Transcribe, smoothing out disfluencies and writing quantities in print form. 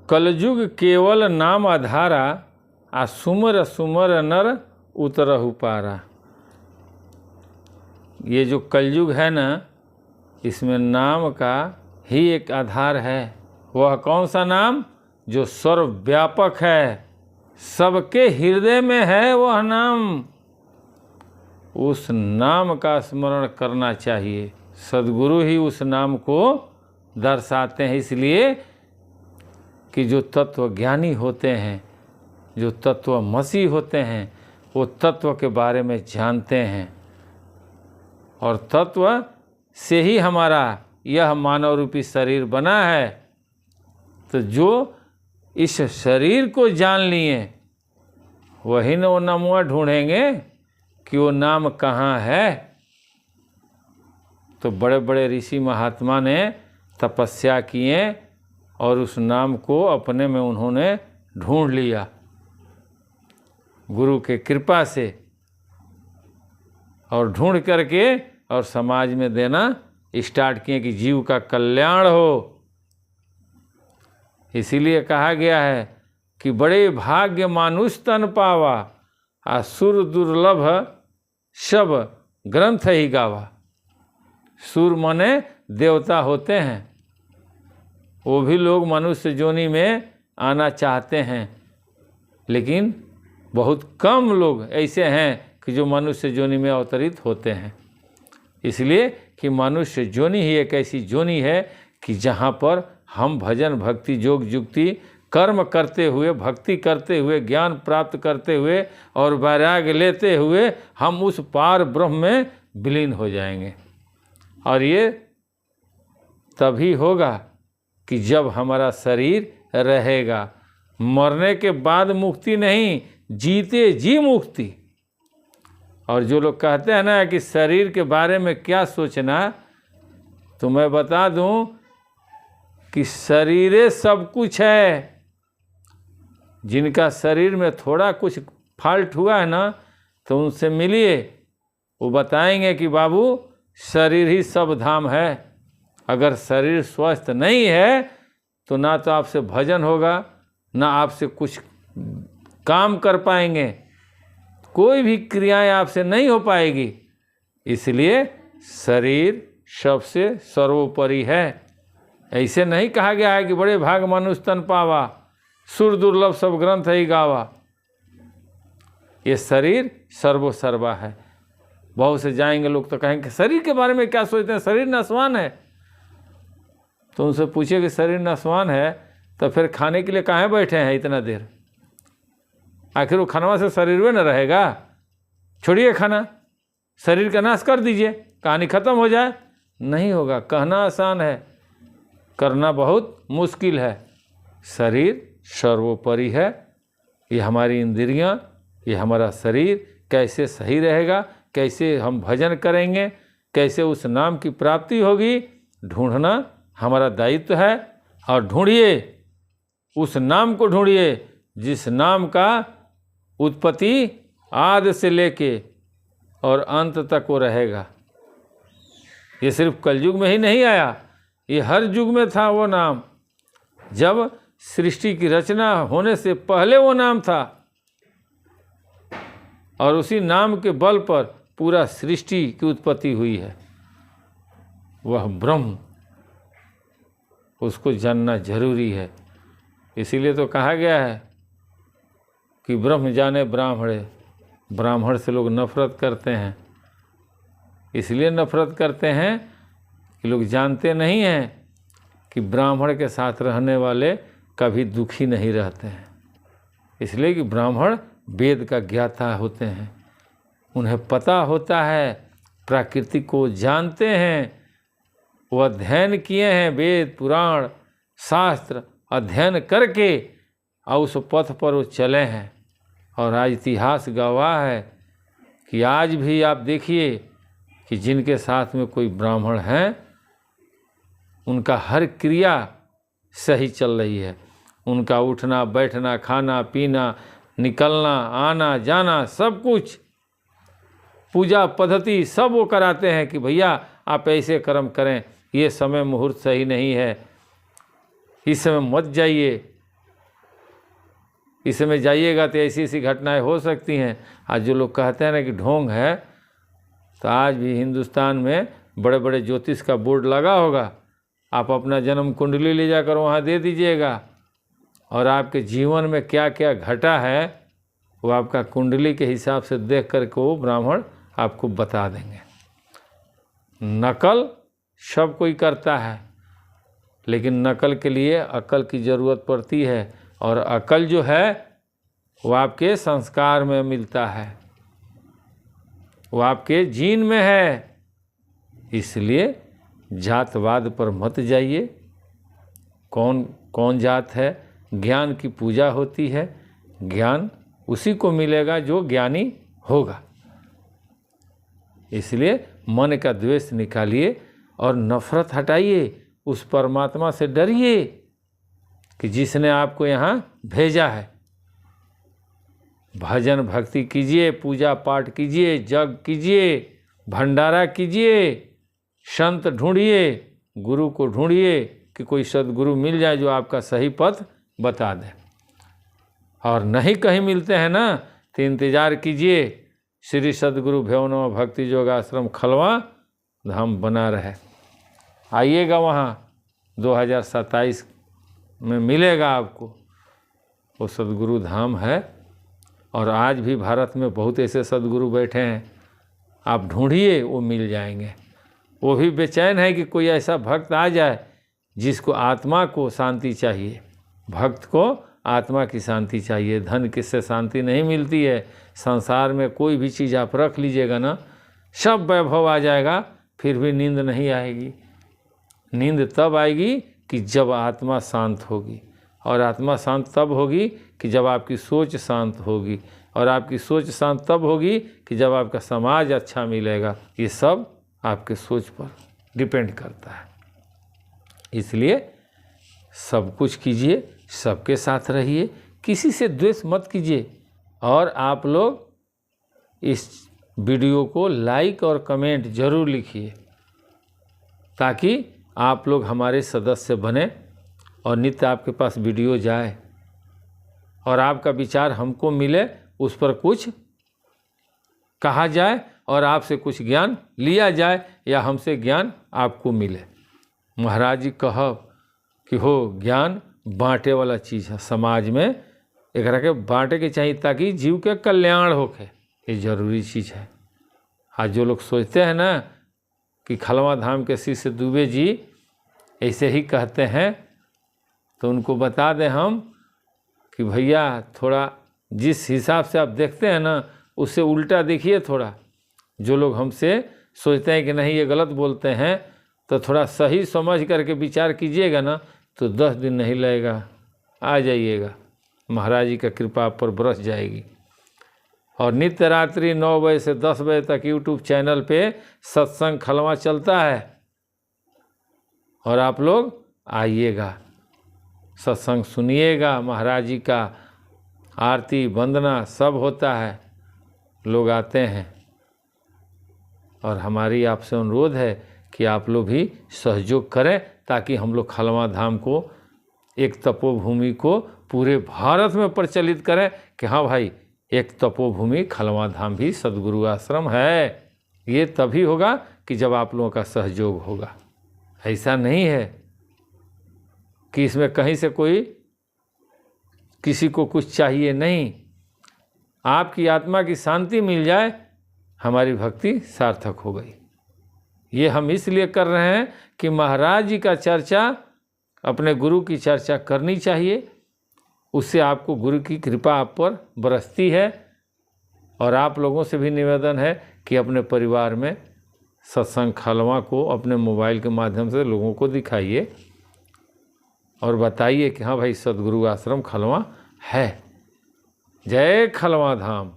कलयुग केवल नाम आधारा, आ सुमर सुमर नर उतरहु पारा। ये जो कलयुग है ना, इसमें नाम का ही एक आधार है। वह कौन सा नाम? जो सर्वव्यापक है, सबके हृदय में है वह नाम। उस नाम का स्मरण करना चाहिए। सद्गुरु ही उस नाम को दर्शाते हैं, इसलिए कि जो तत्वज्ञानी होते हैं, जो तत्वमसी होते हैं, वो तत्व के बारे में जानते हैं, और तत्व से ही हमारा यह मानव रूपी शरीर बना है। तो जो इस शरीर को जान लिए, वही न वो नमुआ ढूंढेंगे कि वो नाम कहाँ है। तो बड़े बड़े ऋषि महात्मा ने तपस्या किए और उस नाम को अपने में उन्होंने ढूंढ लिया गुरु के कृपा से, और ढूंढ करके और समाज में देना स्टार्ट किए कि जीव का कल्याण हो। इसीलिए कहा गया है कि बड़े भाग्य मानुष तन पावा, असुर दुर्लभ सब ग्रंथ ही गावा। सुर माने देवता होते हैं, वो भी लोग मनुष्य जोनि में आना चाहते हैं, लेकिन बहुत कम लोग ऐसे हैं कि जो मनुष्य जोनि में अवतरित होते हैं। इसलिए कि मनुष्य जोनि ही एक ऐसी जोनि है कि जहाँ पर हम भजन भक्ति योग जुक्ति कर्म करते हुए, भक्ति करते हुए, ज्ञान प्राप्त करते हुए और वैराग्य लेते हुए हम उस पार ब्रह्म में विलीन हो जाएंगे। और ये तभी होगा कि जब हमारा शरीर रहेगा। मरने के बाद मुक्ति नहीं, जीते जी मुक्ति। और जो लोग कहते हैं ना कि शरीर के बारे में क्या सोचना, तो मैं बता दूं कि शरीरे सब कुछ है। जिनका शरीर में थोड़ा कुछ फॉल्ट हुआ है ना, तो उनसे मिलिए, वो बताएंगे कि बाबू शरीर ही सब धाम है। अगर शरीर स्वस्थ नहीं है तो ना तो आपसे भजन होगा, ना आपसे कुछ काम कर पाएंगे, कोई भी क्रियाएं आपसे नहीं हो पाएगी। इसलिए शरीर सबसे सर्वोपरि है। ऐसे नहीं कहा गया है कि बड़े भाग मनुष्य तन पावा, सुर दुर्लभ सब ग्रंथ ही गावा। ये शरीर सर्वोसर्वा है। बहुत से जाएंगे लोग तो कहेंगे शरीर के बारे में क्या सोचते हैं, शरीर नश्वान है। तो उनसे पूछिए कि शरीर नश्वान है तो फिर खाने के लिए कहाँ बैठे हैं इतना देर? आखिर वो खानवा से शरीर में न रहेगा? छोड़िए खाना, शरीर का नाश कर दीजिए, कहानी खत्म हो जाए। नहीं होगा। कहना आसान है, करना बहुत मुश्किल है। शरीर सर्वोपरि है। ये हमारी इंद्रियां, ये हमारा शरीर कैसे सही रहेगा, कैसे हम भजन करेंगे, कैसे उस नाम की प्राप्ति होगी, ढूंढना हमारा दायित्व है। और ढूंढिए, उस नाम को ढूंढिए जिस नाम का उत्पत्ति आदि से लेके और अंत तक वो रहेगा। ये सिर्फ कलयुग में ही नहीं आया, ये हर युग में था वो नाम। जब सृष्टि की रचना होने से पहले वो नाम था, और उसी नाम के बल पर पूरा सृष्टि की उत्पत्ति हुई है। वह ब्रह्म, उसको जानना जरूरी है। इसीलिए तो कहा गया है कि ब्रह्म जाने ब्राह्मणे। ब्राह्मण से लोग नफरत करते हैं। इसलिए नफरत करते हैं कि लोग जानते नहीं हैं कि ब्राह्मण के साथ रहने वाले कभी दुखी नहीं रहते हैं। इसलिए कि ब्राह्मण वेद का ज्ञाता होते हैं, उन्हें पता होता है, प्रकृति को जानते हैं, वो अध्ययन किए हैं, वेद पुराण शास्त्र अध्ययन करके और उस पथ पर वो चले हैं। और आज इतिहास गवाह है कि आज भी आप देखिए कि जिनके साथ में कोई ब्राह्मण हैं, उनका हर क्रिया सही चल रही है। उनका उठना बैठना, खाना पीना, निकलना आना जाना, सब कुछ पूजा पद्धति सब वो कराते हैं कि भैया आप ऐसे कर्म करें, ये समय मुहूर्त सही नहीं है, इस समय मत जाइए, इस समय जाइएगा तो ऐसी ऐसी घटनाएं हो सकती हैं। आज जो लोग कहते हैं ना कि ढोंग है, तो आज भी हिंदुस्तान में बड़े बड़े ज्योतिष का बोर्ड लगा होगा, आप अपना जन्म कुंडली ले जाकर वहाँ दे दीजिएगा, और आपके जीवन में क्या क्या घटा है वो आपका कुंडली के हिसाब से देख कर के वो ब्राह्मण आपको बता देंगे। नकल सब कोई करता है, लेकिन नकल के लिए अकल की ज़रूरत पड़ती है, और अकल जो है वो आपके संस्कार में मिलता है, वो आपके जीन में है। इसलिए जातवाद पर मत जाइए। कौन कौन जात है, ज्ञान की पूजा होती है, ज्ञान उसी को मिलेगा जो ज्ञानी होगा। इसलिए मन का द्वेष निकालिए और नफरत हटाइए, उस परमात्मा से डरिए कि जिसने आपको यहाँ भेजा है। भजन भक्ति कीजिए, पूजा पाठ कीजिए, जग कीजिए, भंडारा कीजिए, संत ढूंढिए, गुरु को ढूंढिए कि कोई सद्गुरु मिल जाए जो आपका सही पथ बता दे। और नहीं कहीं मिलते हैं ना तो इंतज़ार कीजिए, श्री सद्गुरु भैवनवा भक्ति योगाश्रम खलवा धाम बना रहे। आइएगा वहाँ, 2027 में मिलेगा आपको। वो सद्गुरु धाम है, और आज भी भारत में बहुत ऐसे सद्गुरु बैठे हैं, आप ढूंढिए वो मिल जाएंगे। वो भी बेचैन है कि कोई ऐसा भक्त आ जाए जिसको आत्मा को शांति चाहिए। भक्त को आत्मा की शांति चाहिए, धन किससे शांति नहीं मिलती है। संसार में कोई भी चीज़ आप रख लीजिएगा ना, सब वैभव आ जाएगा, फिर भी नींद नहीं आएगी। नींद तब आएगी कि जब आत्मा शांत होगी, और आत्मा शांत तब होगी कि जब आपकी सोच शांत होगी, और आपकी सोच शांत तब होगी कि जब आपका समाज अच्छा मिलेगा। ये सब आपके सोच पर डिपेंड करता है। इसलिए सब कुछ कीजिए, सबके साथ रहिए, किसी से द्वेष मत कीजिए। और आप लोग इस वीडियो को लाइक और कमेंट ज़रूर लिखिए, ताकि आप लोग हमारे सदस्य बने और नित्य आपके पास वीडियो जाए, और आपका विचार हमको मिले, उस पर कुछ कहा जाए, और आपसे कुछ ज्ञान लिया जाए, या हमसे ज्ञान आपको मिले। महाराज जी कह कि हो ज्ञान बाँटे वाला चीज़ है, समाज में एक के बाँटे के चाहिए ताकि जीव के कल्याण होके, ये जरूरी चीज़ है। आज जो लोग सोचते हैं ना कि खलवा धाम के शिष्य दुबे जी ऐसे ही कहते हैं, तो उनको बता दें हम कि भैया थोड़ा जिस हिसाब से आप देखते हैं ना उससे उल्टा देखिए थोड़ा। जो लोग हमसे सोचते हैं कि नहीं ये गलत बोलते हैं, तो थोड़ा सही समझ करके विचार कीजिएगा ना, तो 10 दिन नहीं लगेगा, आ जाइएगा, महाराज जी का कृपा आप पर बरस जाएगी। और नित्य रात्रि 9 बजे से 10 बजे तक यूट्यूब चैनल पे सत्संग खलवा चलता है, और आप लोग आइएगा, सत्संग सुनिएगा। महाराज जी का आरती वंदना सब होता है, लोग आते हैं। और हमारी आपसे अनुरोध है कि आप लोग भी सहयोग करें, ताकि हम लोग खलवा धाम को, एक तपोभूमि को पूरे भारत में प्रचलित करें कि हाँ भाई एक तपोभूमि खलवा धाम भी सद्गुरु आश्रम है। ये तभी होगा कि जब आप लोगों का सहयोग होगा। ऐसा नहीं है कि इसमें कहीं से कोई किसी को कुछ चाहिए, नहीं। आपकी आत्मा की शांति मिल जाए, हमारी भक्ति सार्थक हो गई। ये हम इसलिए कर रहे हैं कि महाराज जी का चर्चा, अपने गुरु की चर्चा करनी चाहिए, उससे आपको गुरु की कृपा आप पर बरसती है। और आप लोगों से भी निवेदन है कि अपने परिवार में सत्संग खलवा को अपने मोबाइल के माध्यम से लोगों को दिखाइए, और बताइए कि हाँ भाई सद्गुरु आश्रम खलवा है। जय खलवा धाम।